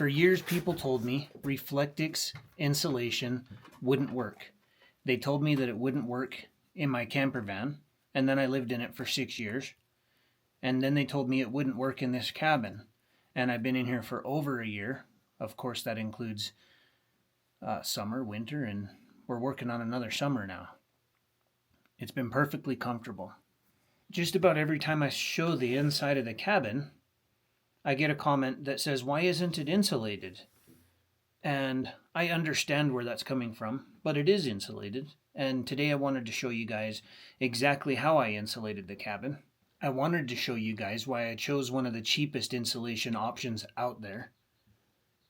For years, people told me Reflectix insulation wouldn't work. They told me that it wouldn't work in my camper van, and then I lived in it for 6 years. And then they told me it wouldn't work in this cabin, and I've been in here for over a year. Of course, that includes summer, winter, and we're working on another summer now. It's been perfectly comfortable. Just about every time I show the inside of the cabin, I get a comment that says, "Why isn't it insulated?" And I understand where that's coming from, but it is insulated. And today I wanted to show you guys exactly how I insulated the cabin. I wanted to show you guys why I chose one of the cheapest insulation options out there,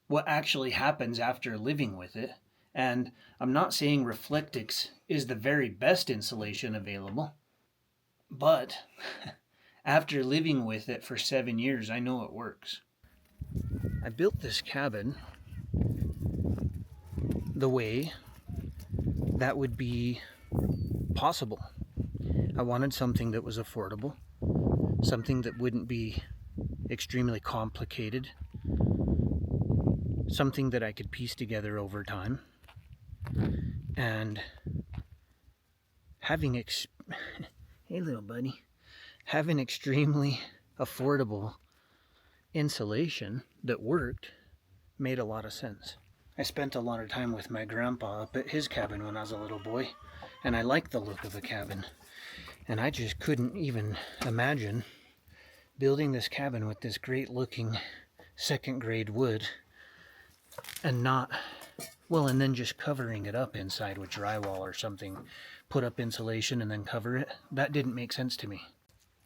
what actually happens after living with it. And I'm not saying Reflectix is the very best insulation available, but after living with it for 7 years, I know it works. I built this cabin the way that would be possible. I wanted something that was affordable, something that wouldn't be extremely complicated, something that I could piece together over time. And having hey little buddy, having extremely affordable insulation that worked made a lot of sense. I spent a lot of time with my grandpa up at his cabin when I was a little boy, and I liked the look of the cabin. And I just couldn't even imagine building this cabin with this great looking second grade wood and and then just covering it up inside with drywall or something, put up insulation and then cover it. That didn't make sense to me.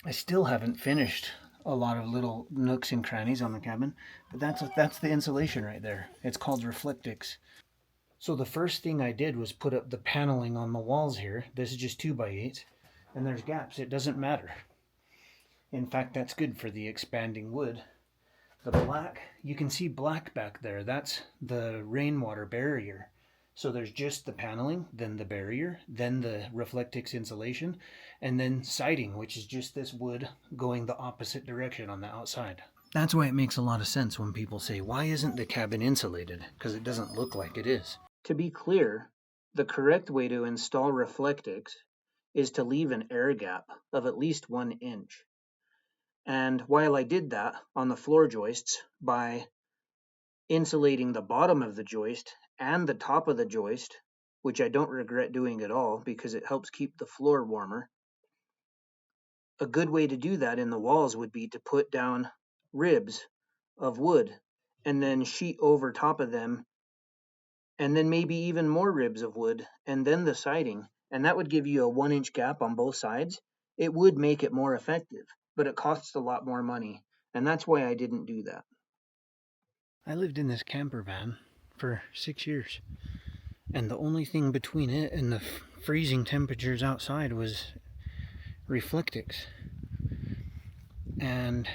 I still haven't finished a lot of little nooks and crannies on the cabin, but that's the insulation right there. It's called Reflectix. So the first thing I did was put up the paneling on the walls here. This is just 2x8, and there's gaps. It doesn't matter. In fact, that's good for the expanding wood. The black, you can see black back there. That's the rainwater barrier. So there's just the paneling, then the barrier, then the Reflectix insulation, and then siding, which is just this wood going the opposite direction on the outside. That's why it makes a lot of sense when people say, "Why isn't the cabin insulated?" Because it doesn't look like it is. To be clear, the correct way to install Reflectix is to leave an air gap of at least 1 inch. And while I did that on the floor joists by insulating the bottom of the joist and the top of the joist, which I don't regret doing at all because it helps keep the floor warmer, a good way to do that in the walls would be to put down ribs of wood and then sheet over top of them, and then maybe even more ribs of wood, and then the siding. And that would give you a 1 inch gap on both sides. It would make it more effective, but it costs a lot more money. And that's why I didn't do that. I lived in this camper van for 6 years. And the only thing between it and the freezing temperatures outside was Reflectix. And,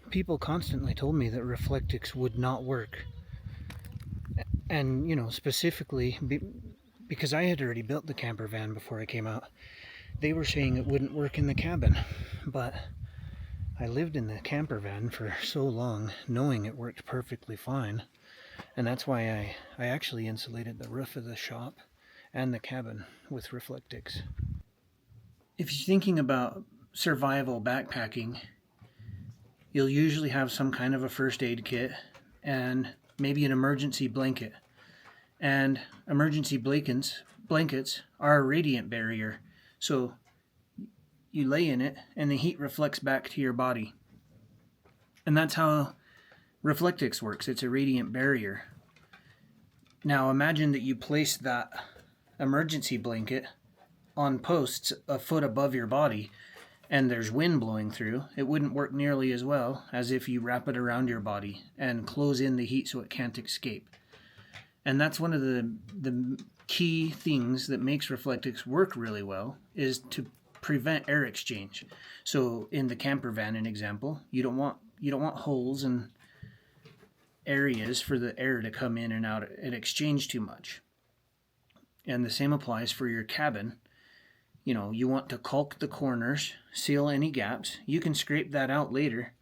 people constantly told me that Reflectix would not work. And, specifically, because I had already built the camper van before I came out, they were saying it wouldn't work in the cabin. But I lived in the camper van for so long, knowing it worked perfectly fine. And that's why I actually insulated the roof of the shop and the cabin with Reflectix. If you're thinking about survival backpacking, you'll usually have some kind of a first aid kit and maybe an emergency blanket. And emergency blankets are a radiant barrier. So you lay in it and the heat reflects back to your body. And that's how Reflectix works. It's a radiant barrier. Now imagine that you place that emergency blanket on posts a foot above your body and there's wind blowing through. It wouldn't work nearly as well as if you wrap it around your body and close in the heat so it can't escape. And that's one of the key things that makes Reflectix work really well, is to prevent air exchange. So in the camper van, an example, you don't want holes and areas for the air to come in and out and exchange too much. And the same applies for your cabin. You want to caulk the corners, seal any gaps. You can scrape that out later,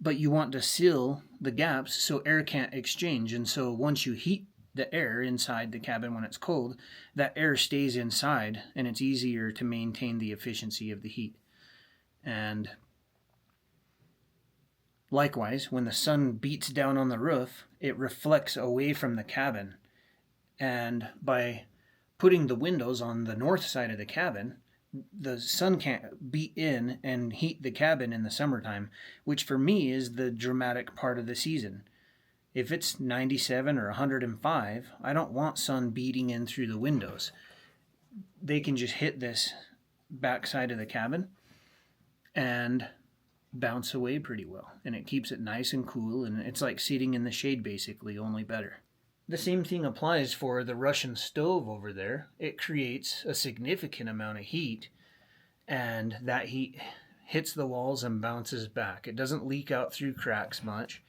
but you want to seal the gaps so air can't exchange. And so once you heat the air inside the cabin when it's cold, that air stays inside and it's easier to maintain the efficiency of the heat. And likewise, when the sun beats down on the roof, it reflects away from the cabin. And by putting the windows on the north side of the cabin, the sun can't beat in and heat the cabin in the summertime, which for me is the dramatic part of the season. If it's 97 or 105, I don't want sun beating in through the windows. They can just hit this back side of the cabin and bounce away pretty well. And it keeps it nice and cool, and it's like sitting in the shade basically, only better. The same thing applies for the Russian stove over there. It creates a significant amount of heat, and that heat hits the walls and bounces back. It doesn't leak out through cracks much.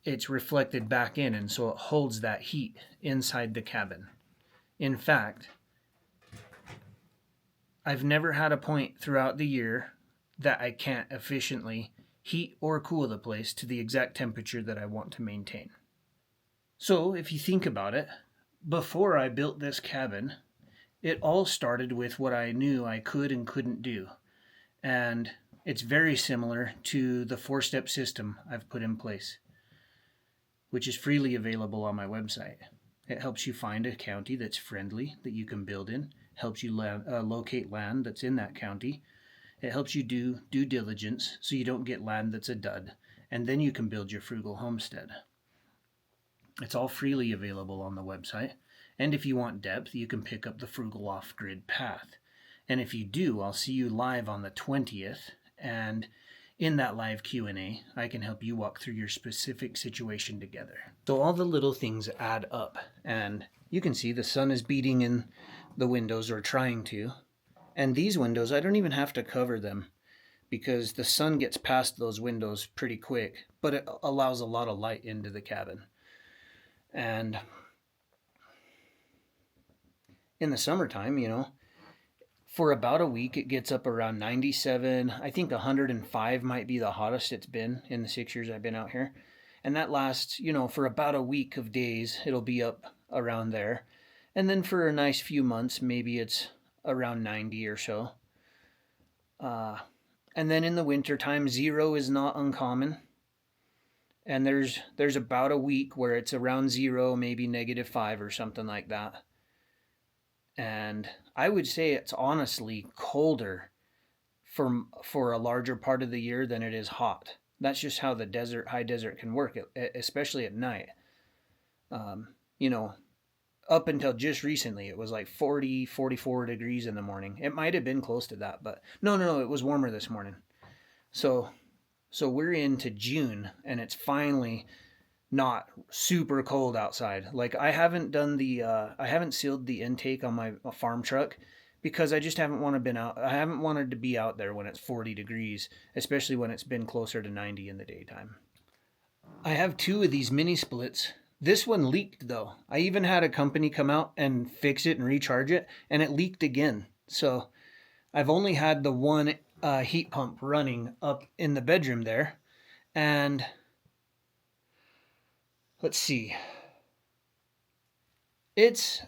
It's reflected back in, and so it holds that heat inside the cabin. In fact, I've never had a point throughout the year that I can't efficiently heat or cool the place to the exact temperature that I want to maintain. So if you think about it, before I built this cabin, it all started with what I knew I could and couldn't do. And it's very similar to the 4-step system I've put in place, which is freely available on my website. It helps you find a county that's friendly that you can build in, helps you locate land that's in that county. It helps you do due diligence so you don't get land that's a dud, and then you can build your frugal homestead. It's all freely available on the website, and if you want depth, you can pick up the Frugal off-grid path. And if you do, I'll see you live on the 20th, and in that live Q&A, I can help you walk through your specific situation together. So all the little things add up, and you can see the sun is beating in the windows, or trying to, and these windows, I don't even have to cover them because the sun gets past those windows pretty quick, but it allows a lot of light into the cabin. And in the summertime, for about a week, it gets up around 97. I think 105 might be the hottest it's been in the 6 years I've been out here. And that lasts, for about a week of days, it'll be up around there. And then for a nice few months, maybe it's around 90 or so. And then in the wintertime, 0 is not uncommon. And there's about a week where it's around 0, maybe -5 or something like that. And I would say it's honestly colder for a larger part of the year than it is hot. That's just how the high desert can work, especially at night. Up until just recently, it was like 40, 44 degrees in the morning. It might have been close to that, but no, it was warmer this morning. So we're into June, and it's finally not super cold outside. Like I haven't sealed the intake on my farm truck because I just haven't wanted to be out there when it's 40 degrees, especially when it's been closer to 90 in the daytime. I have 2 of these mini splits. This one leaked though. I even had a company come out and fix it and recharge it, and it leaked again. So I've only had the one heat pump running up in the bedroom there, and let's see. It's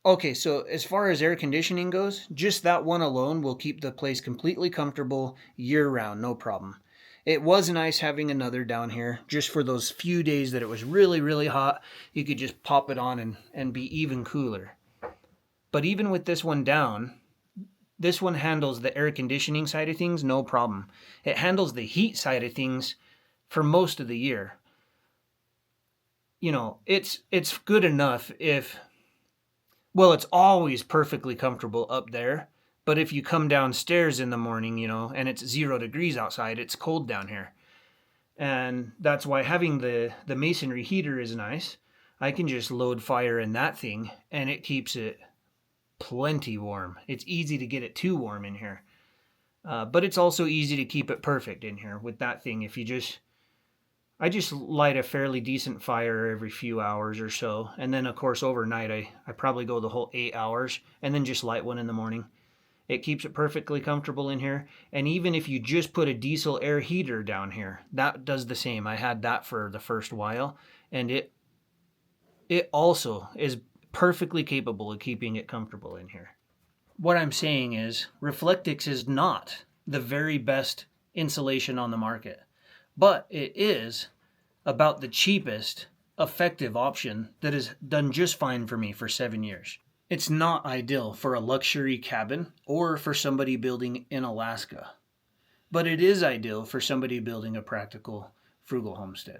okay. So as far as air conditioning goes, just that one alone will keep the place completely comfortable year round, no problem. It was nice having another down here just for those few days that it was really, really hot. You could just pop it on and be even cooler. But even with this one down, this one handles the air conditioning side of things, no problem. It handles the heat side of things for most of the year. It's good enough it's always perfectly comfortable up there. But if you come downstairs in the morning, and it's 0 degrees outside, it's cold down here. And that's why having the masonry heater is nice. I can just load fire in that thing, and it keeps it plenty warm. It's easy to get it too warm in here. But it's also easy to keep it perfect in here with that thing. If you just, I just light a fairly decent fire every few hours or so. And then, of course, overnight, I probably go the whole 8 hours and then just light one in the morning. It keeps it perfectly comfortable in here. And even if you just put a diesel air heater down here, that does the same. I had that for the first while, and it also is perfectly capable of keeping it comfortable in here. What I'm saying is Reflectix is not the very best insulation on the market, but it is about the cheapest effective option that has done just fine for me for 7 years. It's not ideal for a luxury cabin or for somebody building in Alaska, but it is ideal for somebody building a practical frugal homestead.